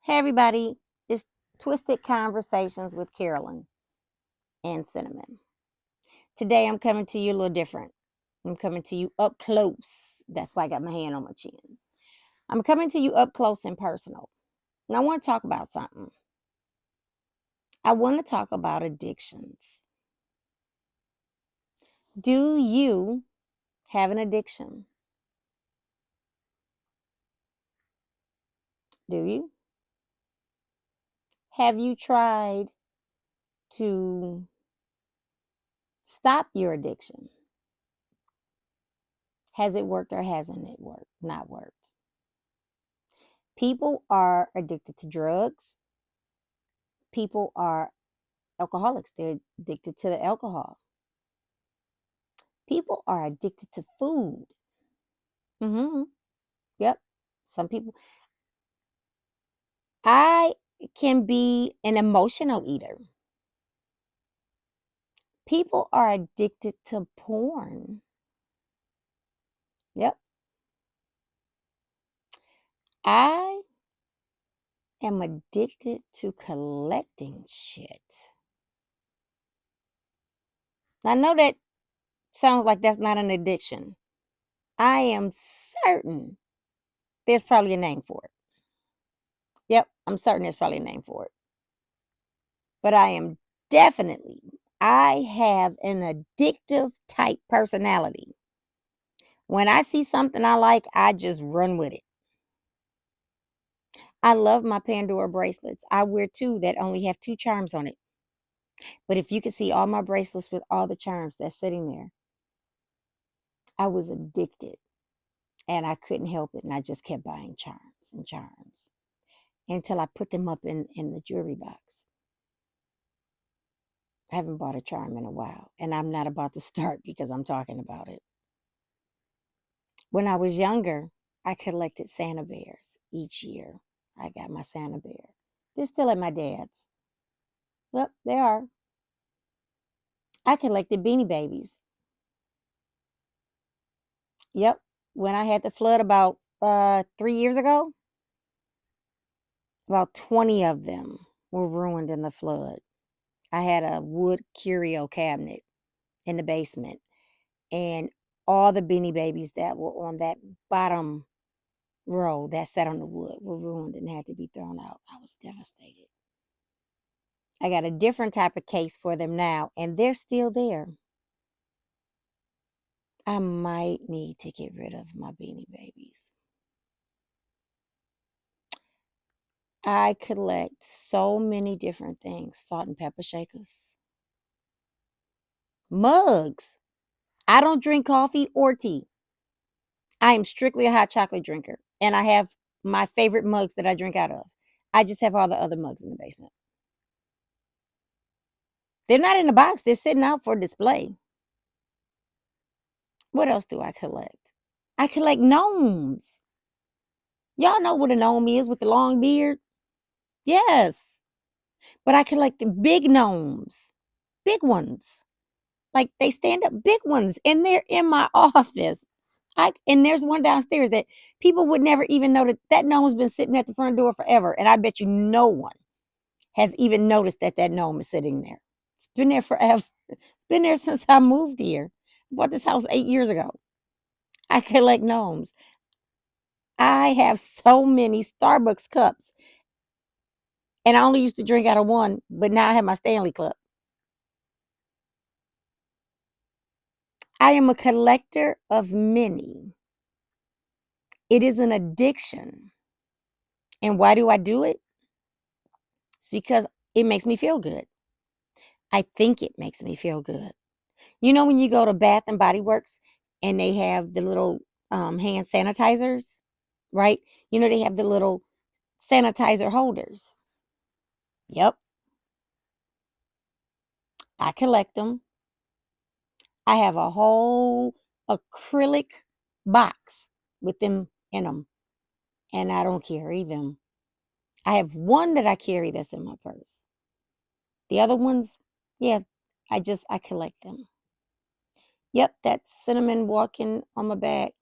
Hey, everybody. It's Twisted Conversations with Carolyn and Cinnamon. Today, I'm coming to you a little different. I'm coming to you up close. That's why I got my hand on my chin. I'm coming to you up close and personal. And I want to talk about something. I want to talk about addictions. Do you have an addiction? Do you? Have you tried to stop your addiction? Has it worked or hasn't it worked? Not worked. People are addicted to drugs. People are alcoholics. They're addicted to the alcohol. People are addicted to food. Mm-hmm. Yep. Some people. I can be an emotional eater. People are addicted to porn. Yep. I am addicted to collecting shit. I know that sounds like that's not an addiction. I am certain there's probably a name for it. Yep, I'm certain there's probably a name for it. But I have an addictive type personality. When I see something I like, I just run with it. I love my Pandora bracelets. I wear two that only have two charms on it. But if you could see all my bracelets with all the charms that's sitting there, I was addicted and I couldn't help it. And I just kept buying charms and charms until I put them up in the jewelry box. I haven't bought a charm in a while, and I'm not about to start because I'm talking about it. When I was younger, I collected Santa bears each year. I got my Santa bear. They're still at my dad's. Yep, they are. I collected Beanie Babies. Yep. When I had the flood about 3 years ago, about 20 of them were ruined in the flood. I had a wood curio cabinet in the basement, and all the Beanie Babies that were on that bottom row that sat on the wood were ruined and had to be thrown out. I was devastated. I got a different type of case for them now, and they're still there. I might need to get rid of my Beanie Babies. I collect so many different things. Salt and pepper shakers, mugs. I don't drink coffee or tea. I am strictly a hot chocolate drinker, and I have my favorite mugs that I drink out of. I just have all the other mugs in the basement. They're not in the box, they're sitting out for display. What else do I collect? I collect gnomes. Y'all know what a gnome is with the long beard? Yes. But I collect the big gnomes, big ones. Like they stand up big ones, and they're in my office. And there's one downstairs that people would never even know that gnome's been sitting at the front door forever. And I bet you no one has even noticed that gnome is sitting there. It's been there forever. It's been there since I moved here. I bought this house 8 years ago. I collect gnomes. I have so many Starbucks cups, and I only used to drink out of one, but now I have my Stanley Cup. I am a collector of many. It is an addiction. And why do I do it? It's because it makes me feel good. I think it makes me feel good. You know, when you go to Bath and Body Works and they have the little hand sanitizers, right? You know, they have the little sanitizer holders. Yep, I collect them. I have a whole acrylic box with them in them, and I don't carry them. I have one that I carry that's in my purse. The other ones, yeah, I collect them. Yep, that's Cinnamon walking on my back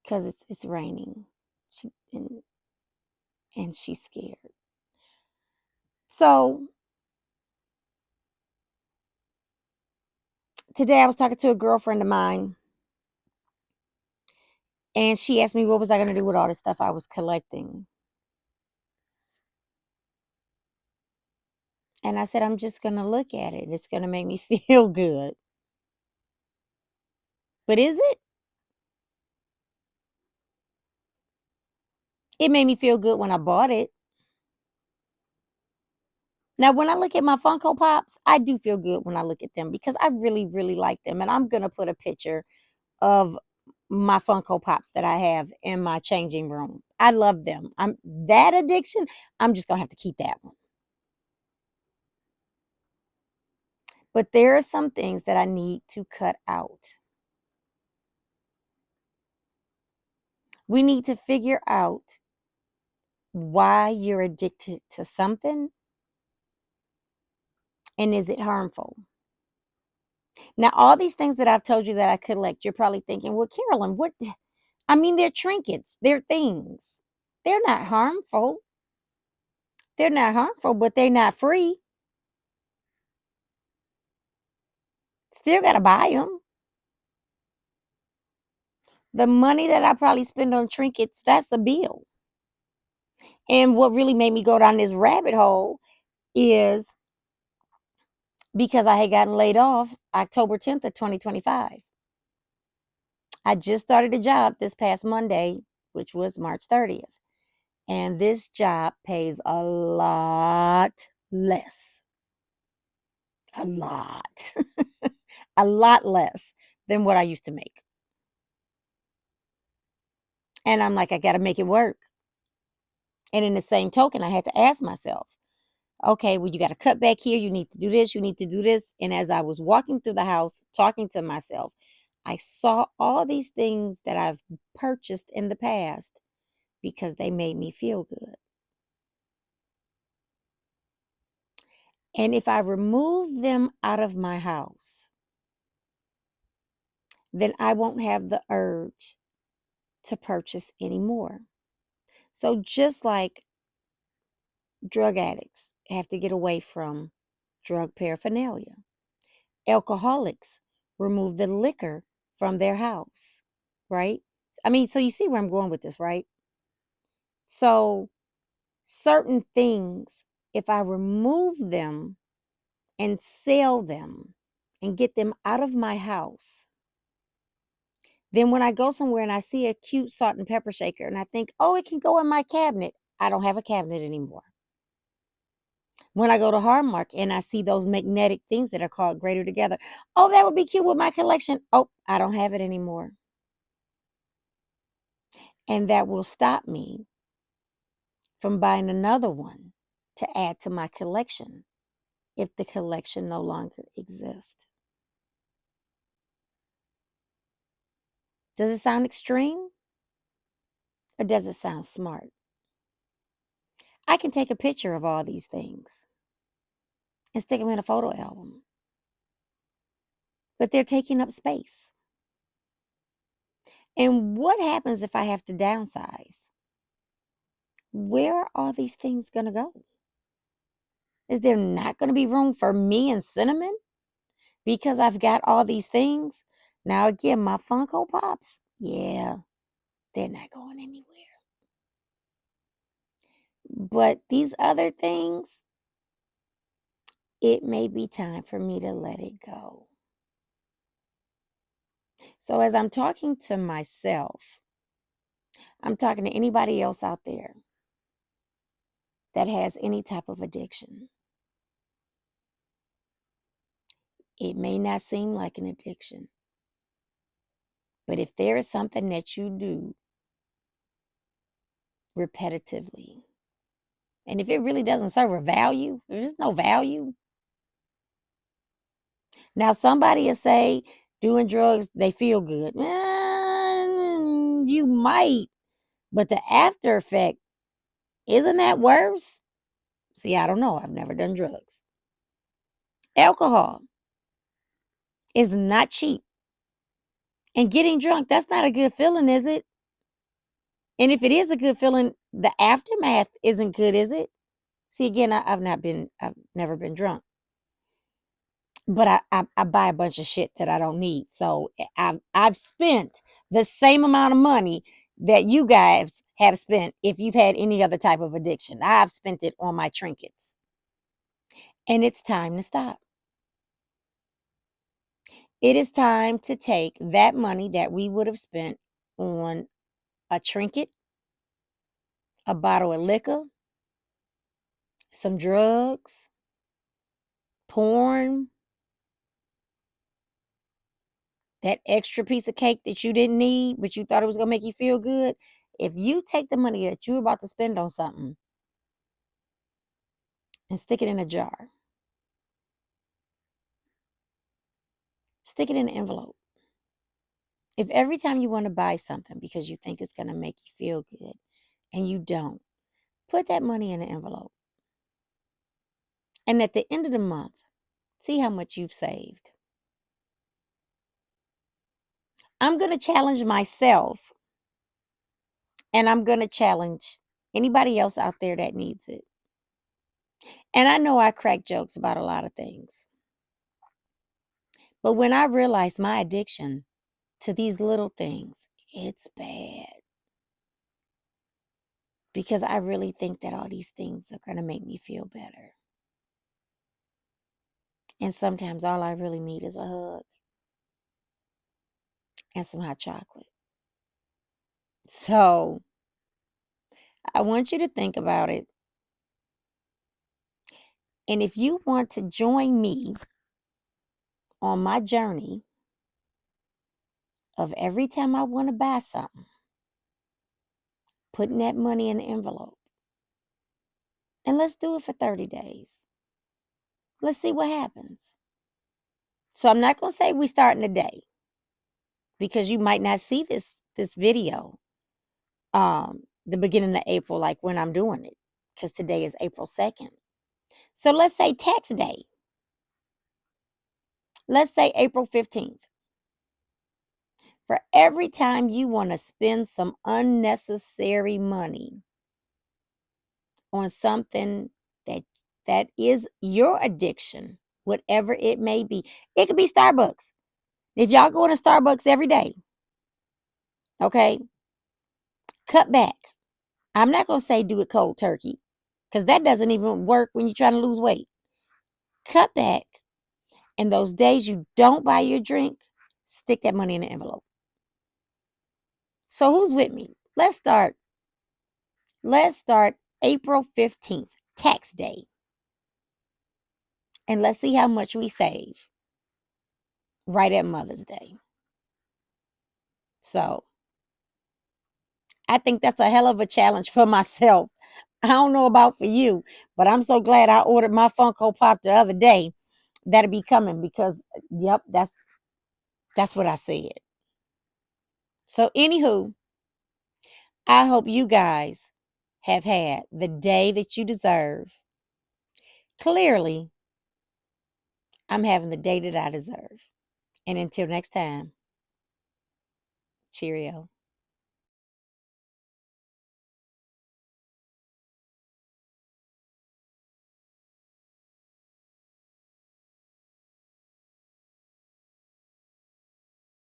because it's raining. She, and and she's scared. So today I was talking to a girlfriend of mine, and she asked me what was I going to do with all the stuff I was collecting. And I said, I'm just going to look at it. It's going to make me feel good. But is it? It made me feel good when I bought it. Now, when I look at my Funko Pops, I do feel good when I look at them because I really, really like them. And I'm going to put a picture of my Funko Pops that I have in my changing room. I love them. I'm that addiction. I'm just going to have to keep that one. But there are some things that I need to cut out. We need to figure out why you're addicted to something and is it harmful? Now, all these things that I've told you that I collect, you're probably thinking, well, Carolyn, what? I mean, they're trinkets, they're things. They're not harmful. They're not harmful, but they're not free. Still got to buy them. The money that I probably spend on trinkets, that's a bill. And what really made me go down this rabbit hole is because I had gotten laid off October 10th of 2025. I just started a job this past Monday, which was March 30th. And this job pays a lot less. A lot. A lot less than what I used to make. And I'm like, I got to make it work. And in the same token, I had to ask myself, okay, well, you got to cut back here. You need to do this. You need to do this. And as I was walking through the house, talking to myself, I saw all these things that I've purchased in the past because they made me feel good. And if I remove them out of my house, then I won't have the urge to purchase anymore. So just like drug addicts have to get away from drug paraphernalia, alcoholics remove the liquor from their house, right? I mean, so you see where I'm going with this, right? So certain things, if I remove them and sell them and get them out of my house, then when I go somewhere and I see a cute salt and pepper shaker and I think, oh, it can go in my cabinet, I don't have a cabinet anymore. When I go to Hallmark and I see those magnetic things that are called Greater Together, oh, that would be cute with my collection. Oh, I don't have it anymore. And that will stop me from buying another one to add to my collection if the collection no longer exists. Does it sound extreme or does it sound smart? I can take a picture of all these things and stick them in a photo album, but they're taking up space. And what happens if I have to downsize? Where are all these things going to go? Is there not going to be room for me and Cinnamon because I've got all these things? Now, again, my Funko Pops, yeah, they're not going anywhere. But these other things, it may be time for me to let it go. So, as I'm talking to myself, I'm talking to anybody else out there that has any type of addiction. It may not seem like an addiction, but if there is something that you do repetitively, and if it really doesn't serve a value, if there's no value, now somebody will say doing drugs, they feel good. You might, but the after effect, isn't that worse? See, I don't know. I've never done drugs. Alcohol is not cheap. And getting drunk, that's not a good feeling, is it? And if it is a good feeling, the aftermath isn't good, is it? See, again, I've never been drunk, but I buy a bunch of shit that I don't need. So I've spent the same amount of money that you guys have spent if you've had any other type of addiction. I've spent it on my trinkets, and it's time to stop. It is time to take that money that we would have spent on a trinket, a bottle of liquor, some drugs, porn, that extra piece of cake that you didn't need, but you thought it was going to make you feel good. If you take the money that you're about to spend on something and stick it in a jar, stick it in an envelope. If every time you want to buy something because you think it's going to make you feel good and you don't, put that money in an envelope. And at the end of the month, see how much you've saved. I'm going to challenge myself, and I'm going to challenge anybody else out there that needs it. And I know I crack jokes about a lot of things. But when I realized my addiction to these little things, it's bad. Because I really think that all these things are going to make me feel better. And sometimes all I really need is a hug and some hot chocolate. So I want you to think about it. And if you want to join me on my journey of every time I want to buy something, putting that money in an envelope, and let's do it for 30 days. Let's see what happens. So I'm not going to say we starting today, because you might not see this video the beginning of April, like when I'm doing it, because today is April 2nd. So let's say tax day. Let's say April 15th. For every time you want to spend some unnecessary money on something that is your addiction, whatever it may be. It could be Starbucks. If y'all go to Starbucks every day, okay, cut back. I'm not going to say do it cold turkey, because that doesn't even work when you're trying to lose weight. Cut back. And those days you don't buy your drink, stick that money in an envelope. So who's with me? Let's start April 15th, tax day. And let's see how much we save right at Mother's Day. So I think that's a hell of a challenge for myself. I don't know about for you, but I'm so glad I ordered my Funko Pop the other day. That'll be coming because, yep, that's what I said. So anywho, I hope you guys have had the day that you deserve. Clearly, I'm having the day that I deserve. And until next time, cheerio.